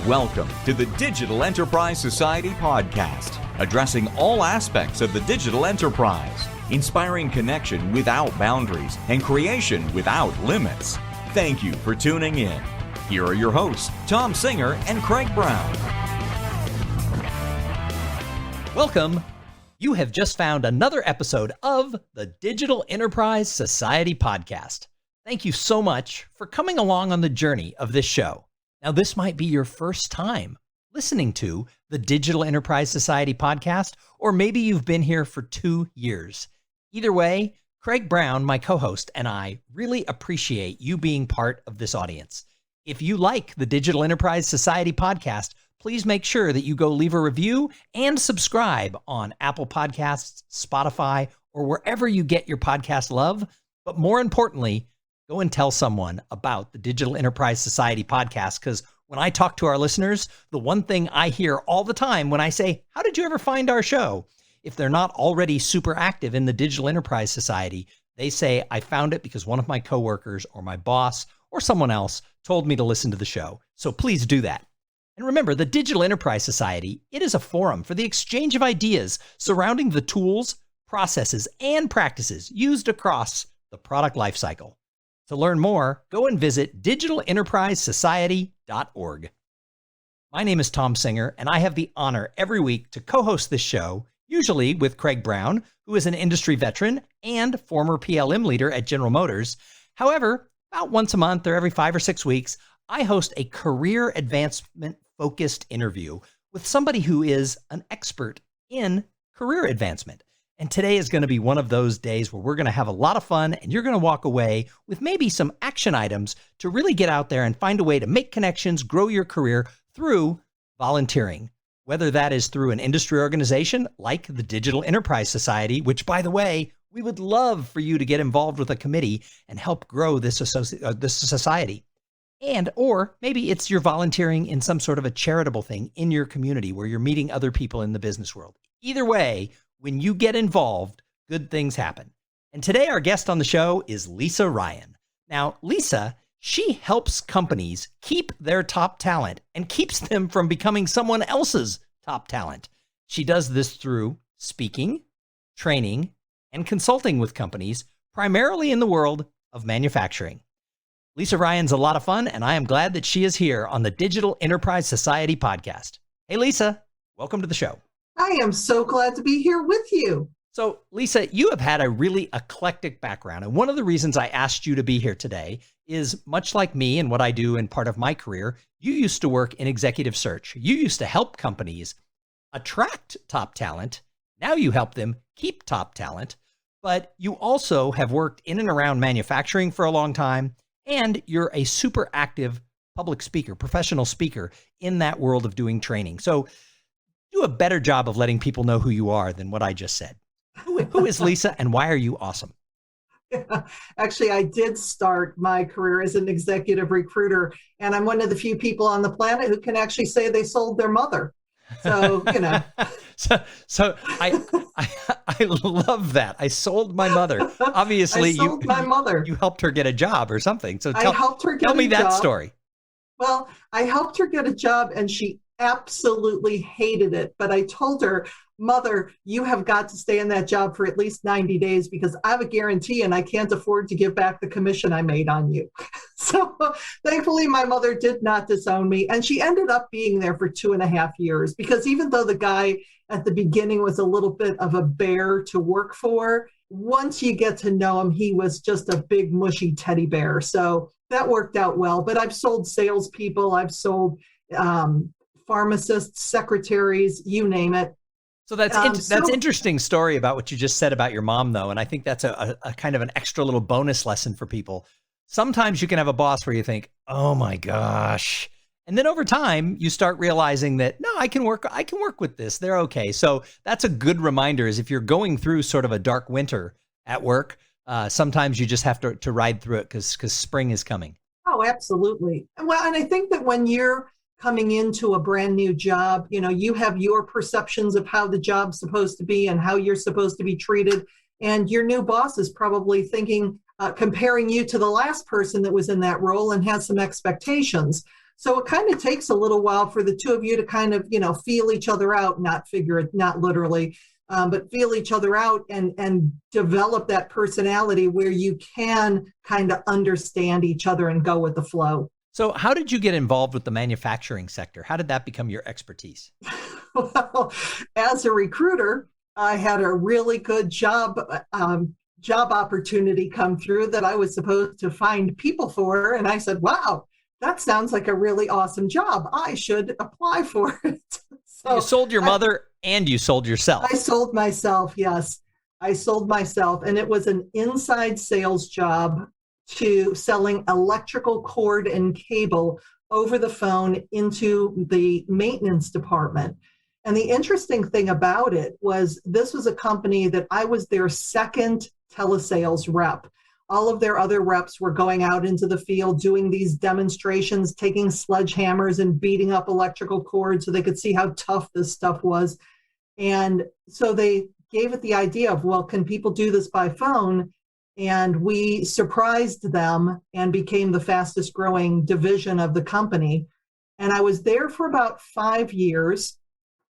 Welcome to the Digital Enterprise Society podcast, addressing all aspects of the digital enterprise, inspiring connection without boundaries and creation without limits. Thank you for tuning in. Here are your hosts, Thom Singer and Craig Brown. Welcome. You have just found another episode of the Digital Enterprise Society podcast. Thank you so much for coming along on the journey of this show. Now, this might be your first time listening to the Digital Enterprise Society podcast, or maybe you've been here for 2 years. Either way, Craig Brown, my co-host, and I really appreciate you being part of this audience. If you like the Digital Enterprise Society podcast, please make sure that you go leave a review and subscribe on Apple Podcasts, Spotify, or wherever you get your podcast love. But more importantly, go and tell someone about the Digital Enterprise Society podcast, because when I talk to our listeners, the one thing I hear all the time when I say, how did you ever find our show? If they're not already super active in the Digital Enterprise Society, they say, I found it because one of my coworkers or my boss or someone else told me to listen to the show. So please do that. And remember, the Digital Enterprise Society, it is a forum for the exchange of ideas surrounding the tools, processes, and practices used across the product lifecycle. To learn more, go and visit digitalenterprisesociety.org. My name is Thom Singer, and I have the honor every week to co-host this show, usually with Craig Brown, who is an industry veteran and former PLM leader at General Motors. However, about once a month or every 5 or 6 weeks, I host a career advancement-focused interview with somebody who is an expert in career advancement. And today is going to be one of those days where we're going to have a lot of fun, and you're going to walk away with maybe some action items to really get out there and find a way to make connections, grow your career through volunteering. Whether that is through an industry organization like the Digital Enterprise Society, which, by the way, we would love for you to get involved with a committee and help grow this society. And, or maybe it's you're volunteering in some sort of a charitable thing in your community where you're meeting other people in the business world. Either way, when you get involved, good things happen. And today our guest on the show is Lisa Ryan. Now, Lisa, she helps companies keep their top talent and keeps them from becoming someone else's top talent. She does this through speaking, training, and consulting with companies, primarily in the world of manufacturing. Lisa Ryan's a lot of fun, and I am glad that she is here on the Digital Enterprise Society podcast. Hey, Lisa, welcome to the show. I am so glad to be here with you. So, Lisa, you have had a really eclectic background, and one of the reasons I asked you to be here today is, much like me and what I do in part of my career, you used to work in executive search. You used to help companies attract top talent. Now you help them keep top talent, but you also have worked in and around manufacturing for a long time, and you're a super active public speaker, professional speaker in that world of doing training. So do a better job of letting people know who you are than what I just said. Who is Lisa, and why are you awesome? Actually, I did start my career as an executive recruiter, and I'm one of the few people on the planet who can actually say they sold their mother. So, you know. so I love that. I sold my mother. Obviously, my mother. You helped her get a job or something. So I helped her get tell me a that job. story. Well, I helped her get a job, and she absolutely hated it. But I told her, Mother, you have got to stay in that job for at least 90 days because I have a guarantee and I can't afford to give back the commission I made on you. So thankfully, my mother did not disown me. And she ended up being there for 2.5 years because even though the guy at the beginning was a little bit of a bear to work for, once you get to know him, he was just a big mushy teddy bear. So that worked out well. But I've sold salespeople, I've sold pharmacists, secretaries, you name it. So that's interesting story about what you just said about your mom, though. And I think that's a kind of an extra little bonus lesson for people. Sometimes you can have a boss where you think, oh my gosh. And then over time, you start realizing that, no, I can work with this. They're okay. So that's a good reminder is if you're going through sort of a dark winter at work, sometimes you just have to ride through it because spring is coming. Oh, absolutely. Well, and I think that when you're coming into a brand new job, you know, you have your perceptions of how the job's supposed to be and how you're supposed to be treated. And your new boss is probably thinking, comparing you to the last person that was in that role and has some expectations. So it kind of takes a little while for the two of you to kind of, feel each other out, not literally, but feel each other out and develop that personality where you can kind of understand each other and go with the flow. So how did you get involved with the manufacturing sector? How did that become your expertise? Well, as a recruiter, I had a really good job opportunity come through that I was supposed to find people for. And I said, wow, that sounds like a really awesome job. I should apply for it. So you sold your mother and you sold yourself. I sold myself. Yes, I sold myself. And it was an inside sales job to selling electrical cord and cable over the phone into the maintenance department. And the interesting thing about it was this was a company that I was their second telesales rep. All of their other reps were going out into the field, doing these demonstrations, taking sledgehammers and beating up electrical cords so they could see how tough this stuff was. And so they gave it the idea of, well, can people do this by phone? And we surprised them and became the fastest growing division of the company. And I was there for about 5 years.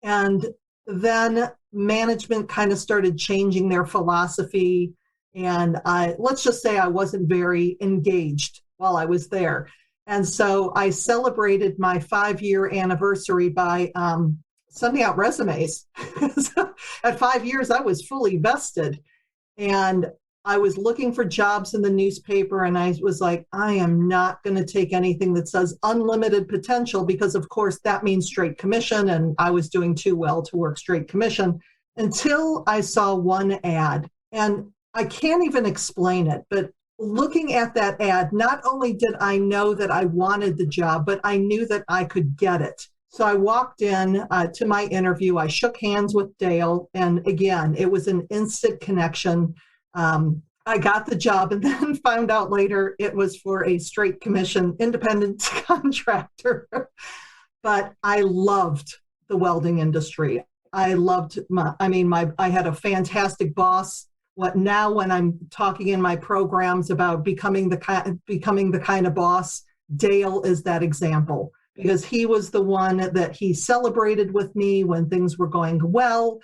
And then management kind of started changing their philosophy. And let's just say I wasn't very engaged while I was there. And so I celebrated my 5-year anniversary by sending out resumes. So at 5 years, I was fully vested. And I was looking for jobs in the newspaper, and I was like, I am not going to take anything that says unlimited potential, because of course that means straight commission, and I was doing too well to work straight commission, until I saw one ad. And I can't even explain it, but looking at that ad, not only did I know that I wanted the job, but I knew that I could get it. So I walked in to my interview, I shook hands with Dale, and again, it was an instant connection. I got the job and then found out later it was for a straight commission independent contractor. But I loved the welding industry. I had a fantastic boss. When I'm talking in my programs about becoming the kind of boss, Dale is that example, because he was the one that he celebrated with me when things were going well.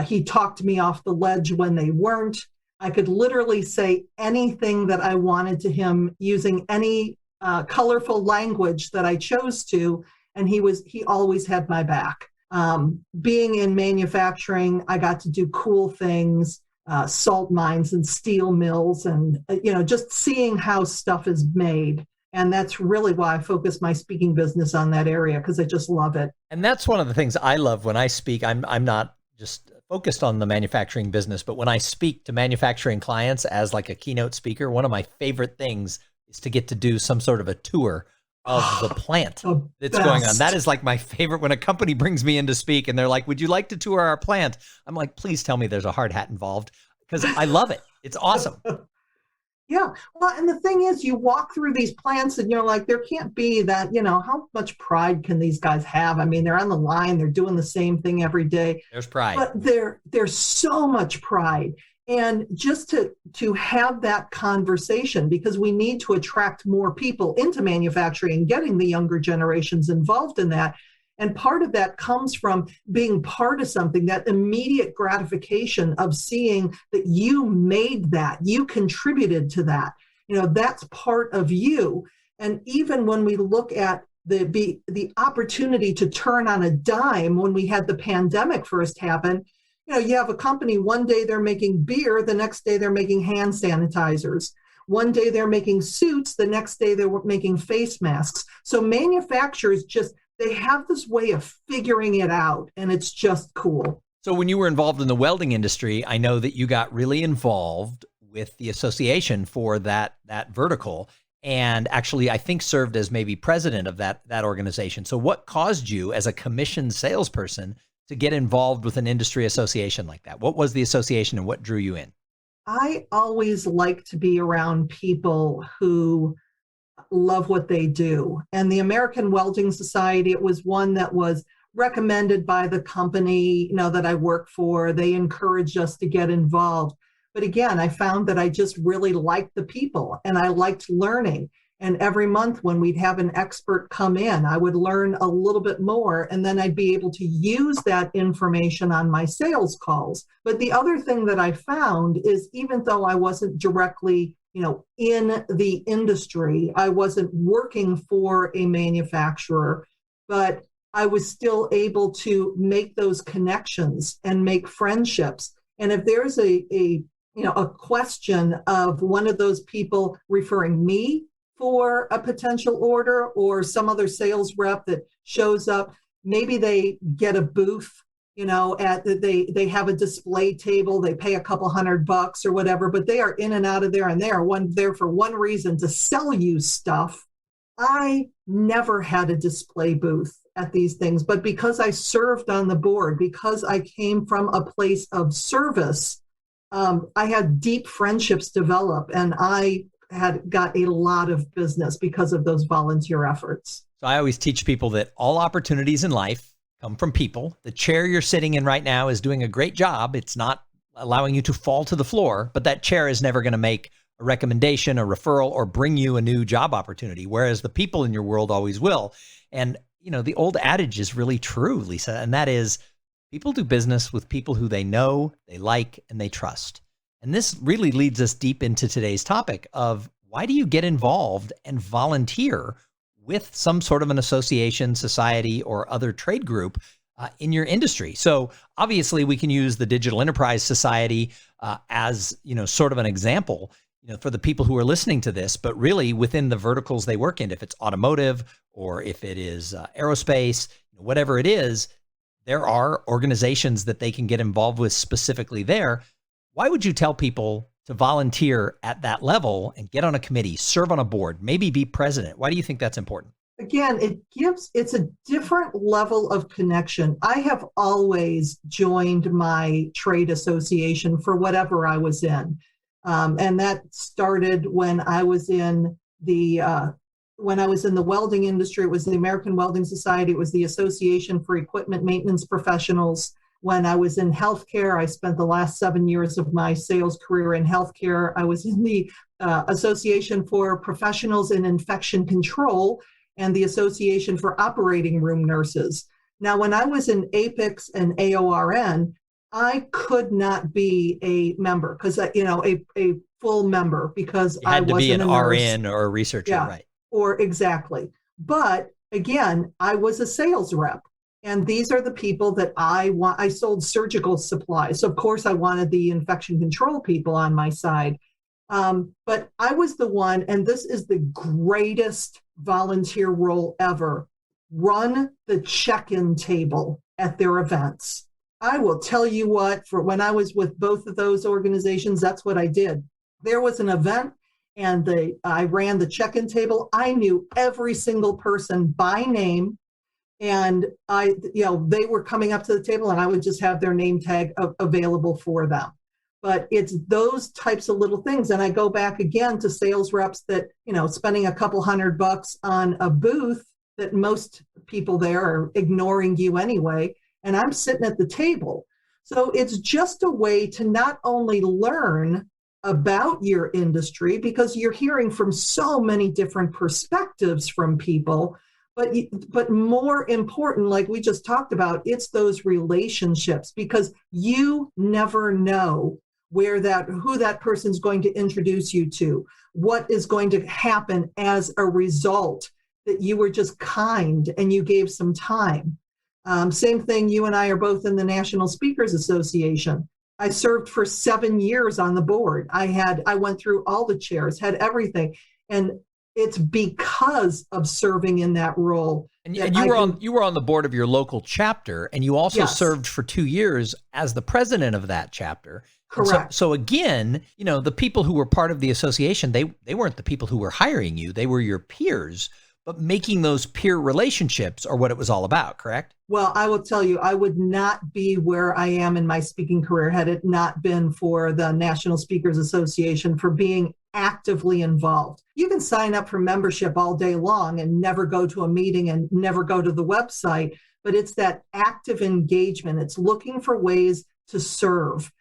He talked me off the ledge when they weren't. I could literally say anything that I wanted to him using any colorful language that I chose to, and he always had my back. Being in manufacturing, I got to do cool things, salt mines and steel mills, and just seeing how stuff is made. And that's really why I focus my speaking business on that area, because I just love it. And that's one of the things I love when I speak. I'm not just focused on the manufacturing business, but when I speak to manufacturing clients as like a keynote speaker, one of my favorite things is to get to do some sort of a tour of the plant that's going on. That is like my favorite, when a company brings me in to speak and they're like, would you like to tour our plant? I'm like, please tell me there's a hard hat involved, because I love it. It's awesome. Yeah. Well, and the thing is, you walk through these plants and you're like, there can't be that, how much pride can these guys have? I mean, they're on the line, they're doing the same thing every day. There's pride. But there's so much pride. And just to have that conversation, because we need to attract more people into manufacturing and getting the younger generations involved in that. And part of that comes from being part of something, that immediate gratification of seeing that you made that, you contributed to that. That's part of you. And even when we look at the opportunity to turn on a dime, when we had the pandemic first happen, you have a company, one day they're making beer, the next day they're making hand sanitizers. One day they're making suits, the next day they're making face masks. So manufacturers they have this way of figuring it out, and it's just cool. So when you were involved in the welding industry, I know that you got really involved with the association for that vertical, and actually I think served as maybe president of that organization. So what caused you as a commissioned salesperson to get involved with an industry association like that? What was the association and what drew you in? I always like to be around people who love what they do. And the American Welding Society, it was one that was recommended by the company, that I work for. They encouraged us to get involved. But again, I found that I just really liked the people and I liked learning. And every month when we'd have an expert come in, I would learn a little bit more, and then I'd be able to use that information on my sales calls. But the other thing that I found is, even though I wasn't directly, in the industry, I wasn't working for a manufacturer, but I was still able to make those connections and make friendships. And if there's a question of one of those people referring me for a potential order, or some other sales rep that shows up, maybe they get a booth, they have a display table, they pay a couple $100 or whatever, but they are in and out of there, and they are there for one reason, to sell you stuff. I never had a display booth at these things, but because I served on the board, because I came from a place of service, I had deep friendships develop, and I had got a lot of business because of those volunteer efforts. So I always teach people that all opportunities in life come from people. The chair you're sitting in right now is doing a great job. It's not allowing you to fall to the floor, but that chair is never going to make a recommendation, a referral, or bring you a new job opportunity, whereas the people in your world always will. And, the old adage is really true, Lisa, and that is, people do business with people who they know, they like, and they trust. And this really leads us deep into today's topic of, why do you get involved and volunteer with some sort of an association, society, or other trade group in your industry? So obviously we can use the Digital Enterprise Society as, sort of an example, for the people who are listening to this, but really within the verticals they work in, if it's automotive or if it is aerospace, whatever it is, there are organizations that they can get involved with specifically there. Why would you tell people to volunteer at that level and get on a committee, serve on a board, maybe be president? Why do you think that's important? Again, it's a different level of connection. I have always joined my trade association for whatever I was in. And that started when I was in the welding industry. It was the American Welding Society. It was the Association for Equipment Maintenance Professionals. When I was in healthcare, I spent the last 7 years of my sales career in healthcare. I was in the Association for Professionals in Infection Control and the Association for Operating Room Nurses. Now, when I was in APICS and AORN, I could not be a member, because a full member, because you had I to be wasn't an a nurse. RN or a researcher, Yeah, right? Or exactly. But again, I was a sales rep. And these are the people that I sold surgical supplies. So of course I wanted the infection control people on my side. But I was the one, and this is the greatest volunteer role ever, run the check-in table at their events. I will tell you what, for when I was with both of those organizations, that's what I did. There was an event, and I ran the check-in table. I knew every single person by name. And they were coming up to the table, and I would just have their name tag available for them. But it's those types of little things. And I go back again to sales reps that, spending a couple $100 on a booth that most people there are ignoring you anyway. And I'm sitting at the table. So it's just a way to not only learn about your industry, because you're hearing from so many different perspectives from people, but more important, like we just talked about, it's those relationships, because you never know who that person's going to introduce you to, what is going to happen as a result that you were just kind and you gave some time. Same thing, you and I are both in the National Speakers Association. I served for 7 years on the board. I went through all the chairs, had everything. And it's because of serving in that role. And you were on the board of your local chapter, and you also Yes. served for 2 years as the president of that chapter. Correct. So again, the people who were part of the association, they weren't the people who were hiring you. They were your peers, but making those peer relationships are what it was all about, correct? Well, I will tell you, I would not be where I am in my speaking career had it not been for the National Speakers Association, for being actively involved. You can sign up for membership all day long and never go to a meeting and never go to the website, but it's that active engagement. It's looking for ways to serve.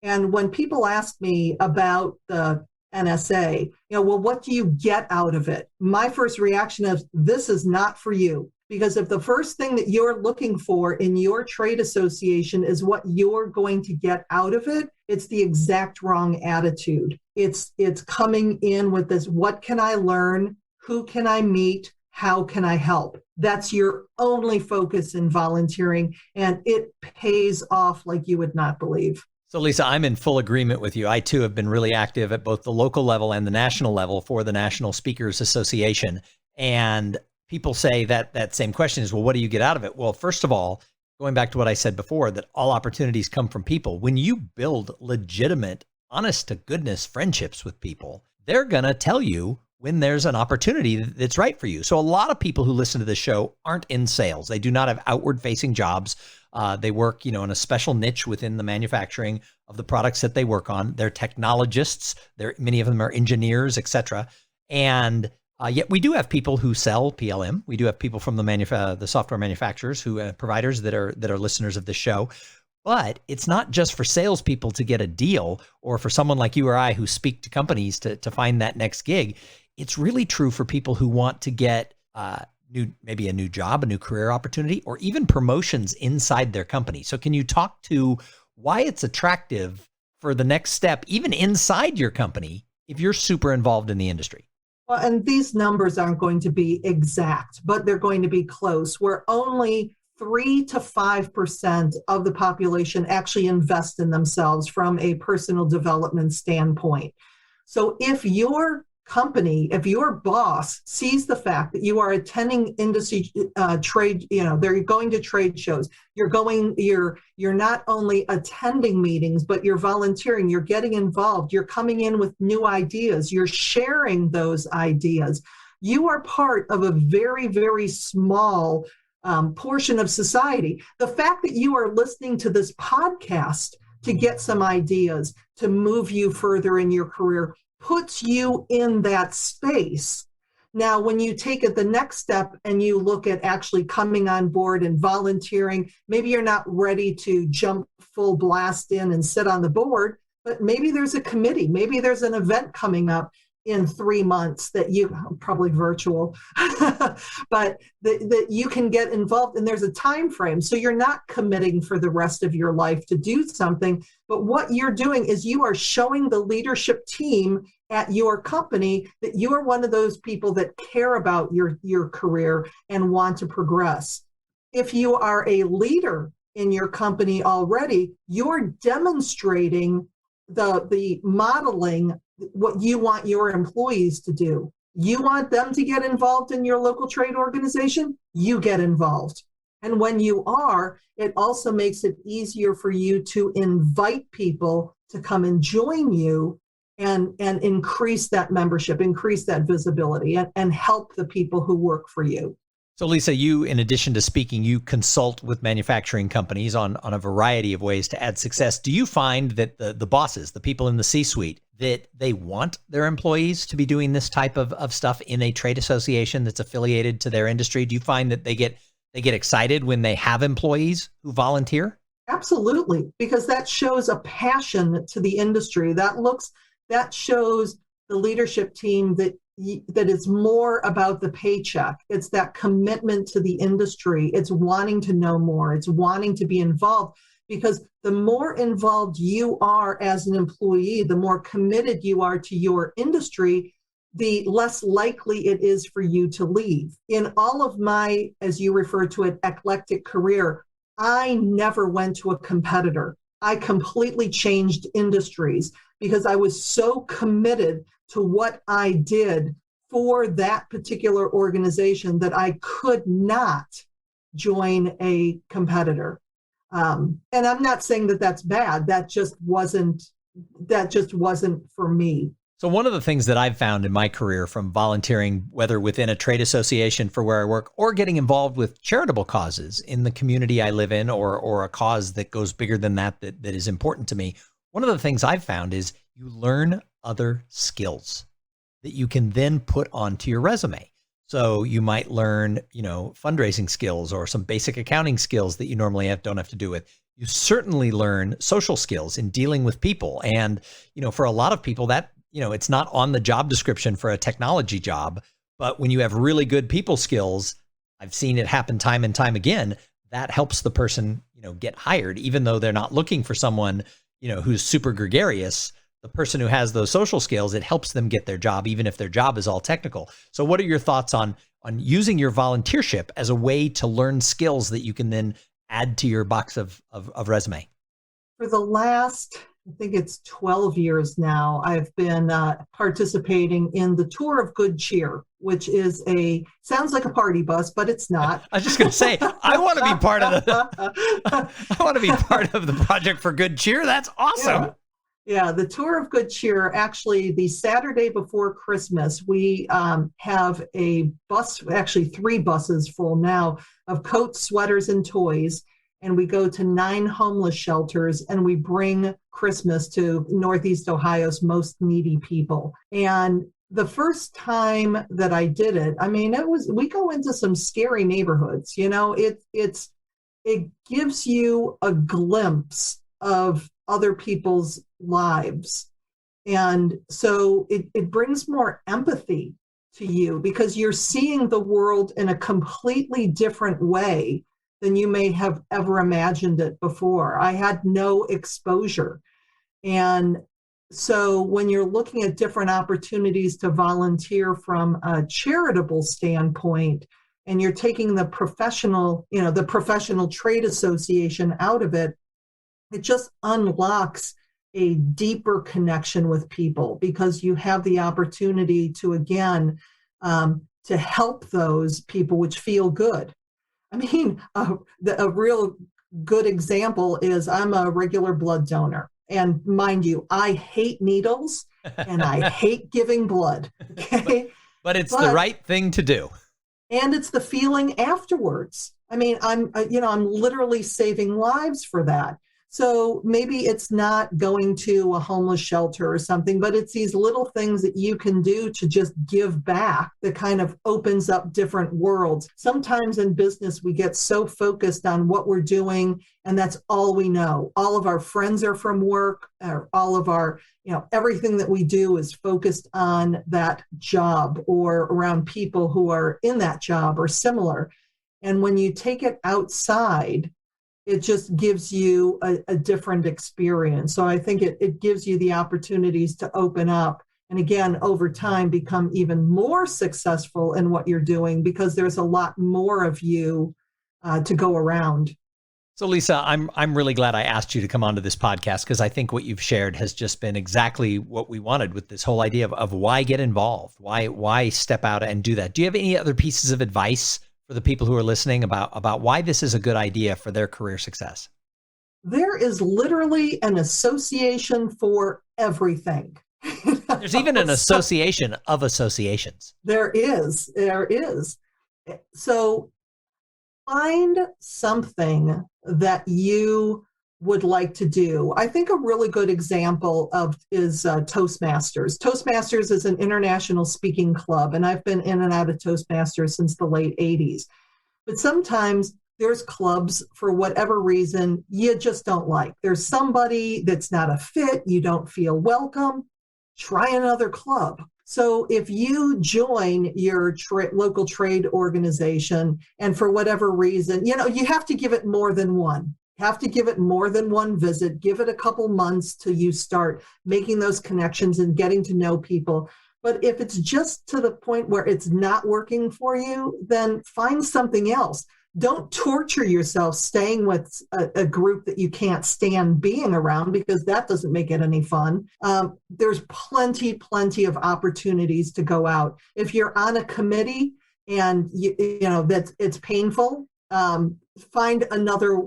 And when people ask me about the NSA. Well, what do you get out of it? My first reaction is, this is not for you. Because if the first thing that you're looking for in your trade association is what you're going to get out of it, it's the exact wrong attitude. It's coming in with this, what can I learn? Who can I meet? How can I help? That's your only focus in volunteering, and it pays off like you would not believe. So Lisa, I'm in full agreement with you. I too have been really active at both the local level and the national level for the National Speakers Association. And people say that same question is, well, what do you get out of it? Well, first of all, going back to what I said before, that all opportunities come from people. When you build legitimate, honest to goodness friendships with people, they're going to tell you when there's an opportunity that's right for you. So a lot of people who listen to this show aren't in sales. They do not have outward facing jobs. They work, in a special niche within the manufacturing of the products that they work on. They're technologists. Many of them are engineers, et cetera. And yet we do have people who sell PLM. We do have people from the software manufacturers who providers that are listeners of the show. But it's not just for salespeople to get a deal, or for someone like you or I who speak to companies to find that next gig. It's really true for people who want to get maybe a new job, a new career opportunity, or even promotions inside their company. So can you talk to why it's attractive for the next step, even inside your company, if you're super involved in the industry? Well, and these numbers aren't going to be exact, but they're going to be close. Where only 3 to 5% of the population actually invest in themselves from a personal development standpoint. So if your company, if your boss sees the fact that you are attending industry trade, they're going to trade shows, you're not only attending meetings, but you're volunteering, you're getting involved, you're coming in with new ideas, you're sharing those ideas. You are part of a very, very small portion of society. The fact that you are listening to this podcast to get some ideas to move you further in your career puts you in that space. Now, when you take it the next step and you look at actually coming on board and volunteering, maybe you're not ready to jump full blast in and sit on the board, but maybe there's a committee, maybe there's an event coming up in 3 months that you, probably virtual, but that you can get involved, and there's a time frame. So you're not committing for the rest of your life to do something, but what you're doing is you are showing the leadership team at your company that you are one of those people that care about your career and want to progress. If you are a leader in your company already, you're demonstrating the modeling what you want your employees to do. You want them to get involved in your local trade organization, you get involved. And when you are, it also makes it easier for you to invite people to come and join you and increase that membership, increase that visibility, and help the people who work for you. So Lisa, you, in addition to speaking, you consult with manufacturing companies on a variety of ways to add success. Do you find that the bosses, the people in the C-suite, that they want their employees to be doing this type of stuff in a trade association that's affiliated to their industry? Do you find that they get excited when they have employees who volunteer? Absolutely, because that shows a passion to the industry. That shows the leadership team that it's more about the paycheck. It's that commitment to the industry. It's wanting to know more. It's wanting to be involved, because the more involved you are as an employee, the more committed you are to your industry, the less likely it is for you to leave. In all of my, as you refer to it, eclectic career, I never went to a competitor. I completely changed industries because I was so committed to what I did for that particular organization that I could not join a competitor. And I'm not saying that that's bad. That just wasn't for me. So one of the things that I've found in my career, from volunteering, whether within a trade association for where I work or getting involved with charitable causes in the community I live in, or a cause that goes bigger than that is important to me, one of the things I've found is you learn other skills that you can then put onto your resume. So you might learn, fundraising skills or some basic accounting skills that you normally don't have to do with. You certainly learn social skills in dealing with people. And, for a lot of people, that it's not on the job description for a technology job, but when you have really good people skills, I've seen it happen time and time again, that helps the person, get hired, even though they're not looking for someone, who's super gregarious. The person who has those social skills, it helps them get their job, even if their job is all technical. So what are your thoughts on using your volunteership as a way to learn skills that you can then add to your box of resume? For the last, I think it's 12 years now, I've been participating in the Tour of Good Cheer, which is sounds like a party bus, but it's not. I was just going to say, I want to be part of the Project for Good Cheer. That's awesome. Yeah, the Tour of Good Cheer, actually the Saturday before Christmas, we have a bus, actually 3 buses full now, of coats, sweaters, and toys. And we go to 9 homeless shelters and we bring Christmas to Northeast Ohio's most needy people. And the first time that I did it, we go into some scary neighborhoods, it gives you a glimpse of other people's lives. And so it brings more empathy to you because you're seeing the world in a completely different way than you may have ever imagined it before. I had no exposure. And so when you're looking at different opportunities to volunteer from a charitable standpoint, and you're taking the professional trade association out of it, it just unlocks a deeper connection with people because you have the opportunity to, again, to help those people which feel good. A real good example is I'm a regular blood donor. And mind you, I hate needles and I hate giving blood. Okay. But it's the right thing to do. And it's the feeling afterwards. I'm literally saving lives for that. So maybe it's not going to a homeless shelter or something, but it's these little things that you can do to just give back that kind of opens up different worlds. Sometimes in business, we get so focused on what we're doing, and that's all we know. All of our friends are from work, or all of our, everything that we do is focused on that job or around people who are in that job or similar. And when you take it outside, it just gives you a different experience. So I think it gives you the opportunities to open up and, again, over time, become even more successful in what you're doing because there's a lot more of you to go around. So Lisa, I'm really glad I asked you to come onto this podcast because I think what you've shared has just been exactly what we wanted with this whole idea of why get involved, why step out and do that. Do you have any other pieces of advice for the people who are listening about why this is a good idea for their career success? There is literally an association for everything. There's even an association of associations. There is. So find something that you would like to do. I think a really good example is Toastmasters. Toastmasters is an international speaking club, and I've been in and out of Toastmasters since the late 80s. But sometimes there's clubs, for whatever reason, you just don't like. There's somebody that's not a fit, you don't feel welcome, try another club. So if you join your local trade organization, and for whatever reason, you have to give it more than one. Have to give it more than one visit, give it a couple months till you start making those connections and getting to know people. But if it's just to the point where it's not working for you, then find something else. Don't torture yourself staying with a group that you can't stand being around because that doesn't make it any fun. There's plenty of opportunities to go out. If you're on a committee and that it's painful, find another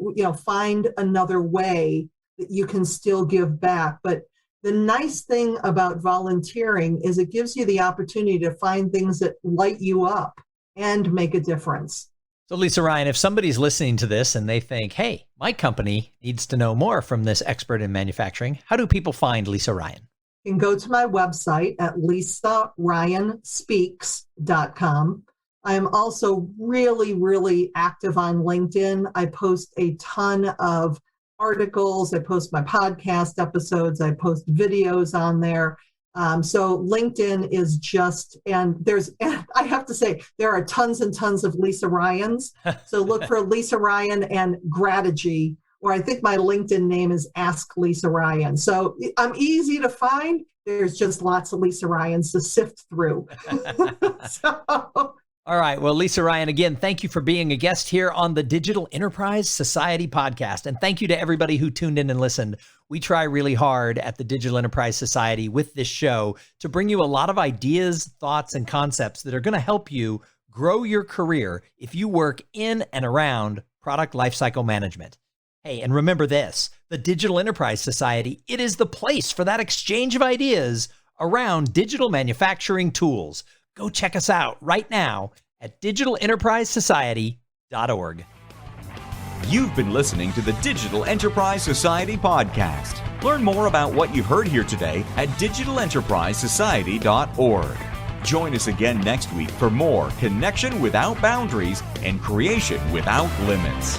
way that you can still give back. But the nice thing about volunteering is it gives you the opportunity to find things that light you up and make a difference. So Lisa Ryan, if somebody's listening to this and they think, hey, my company needs to know more from this expert in manufacturing, how do people find Lisa Ryan? You can go to my website at lisaryanspeaks.com. I am also really active on LinkedIn. I post a ton of articles. I post my podcast episodes. I post videos on there. So LinkedIn is just, and I have to say, there are tons and tons of Lisa Ryans. So look for Lisa Ryan and Grategy, or I think my LinkedIn name is Ask Lisa Ryan. So I'm easy to find. There's just lots of Lisa Ryans to sift through. All right. Well, Lisa Ryan, again, thank you for being a guest here on the Digital Enterprise Society podcast. And thank you to everybody who tuned in and listened. We try really hard at the Digital Enterprise Society with this show to bring you a lot of ideas, thoughts, and concepts that are going to help you grow your career if you work in and around product lifecycle management. Hey, and remember this, the Digital Enterprise Society, it is the place for that exchange of ideas around digital manufacturing tools. Go check us out right now at digitalenterprisesociety.org. You've been listening to the Digital Enterprise Society podcast. Learn more about what you've heard here today at digitalenterprisesociety.org. Join us again next week for more connection without boundaries and creation without limits.